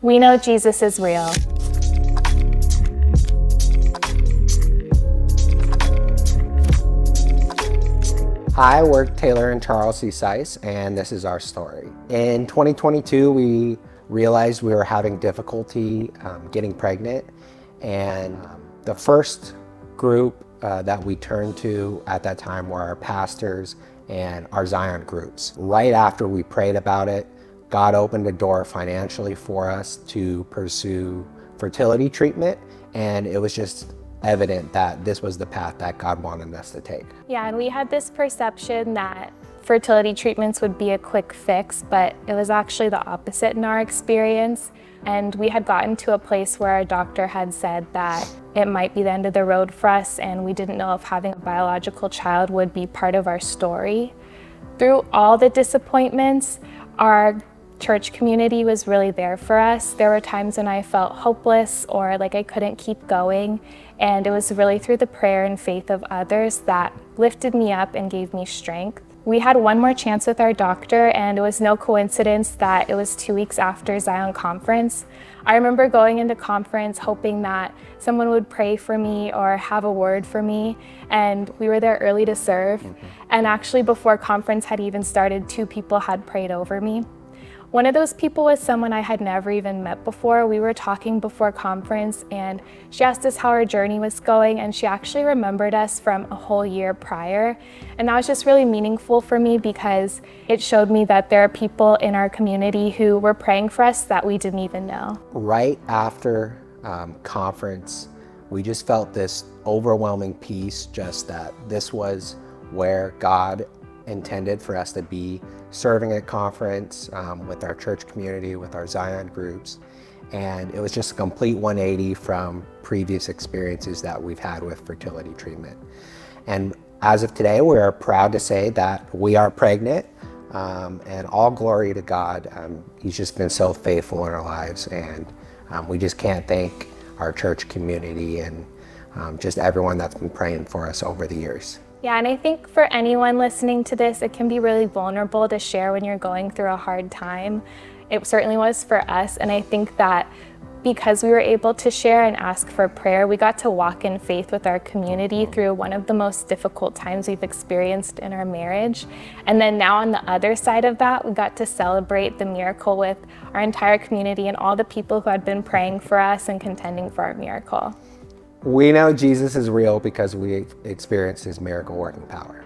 We know Jesus is real. Hi, we're Taylor and Charlcie Seiss, and this is our story. In 2022, we realized we were having difficulty getting pregnant, and the first group that we turned to at that time were our pastors and our Zion groups. Right after we prayed about it, God opened a door financially for us to pursue fertility treatment, and it was just evident that this was the path that God wanted us to take. Yeah, and we had this perception that fertility treatments would be a quick fix, but it was actually the opposite in our experience. And we had gotten to a place where our doctor had said that it might be the end of the road for us, and we didn't know if having a biological child would be part of our story. Through all the disappointments, our church community was really there for us. There were times when I felt hopeless or like I couldn't keep going, and it was really through the prayer and faith of others that lifted me up and gave me strength. We had one more chance with our doctor, and it was no coincidence that it was 2 weeks after Zion Conference. I remember going into conference hoping that someone would pray for me or have a word for me, and we were there early to serve. And actually before conference had even started, 2 people had prayed over me. One of those people was someone I had never even met before. We were talking before conference, and she asked us how our journey was going, and she actually remembered us from a whole year prior. And that was just really meaningful for me because it showed me that there are people in our community who were praying for us that we didn't even know. Right after conference, we just felt this overwhelming peace, just that this was where God intended for us to be, serving at conference with our church community, with our Zion groups. And it was just a complete 180 from previous experiences that we've had with fertility treatment. And as of today, we are proud to say that we are pregnant, and all glory to God. He's just been so faithful in our lives, and we just can't thank our church community and just everyone that's been praying for us over the years. Yeah, and I think for anyone listening to this, it can be really vulnerable to share when you're going through a hard time. It certainly was for us, and I think that because we were able to share and ask for prayer, we got to walk in faith with our community through one of the most difficult times we've experienced in our marriage. And then now on the other side of that, we got to celebrate the miracle with our entire community and all the people who had been praying for us and contending for our miracle. We know Jesus is real because we experience his miracle working power.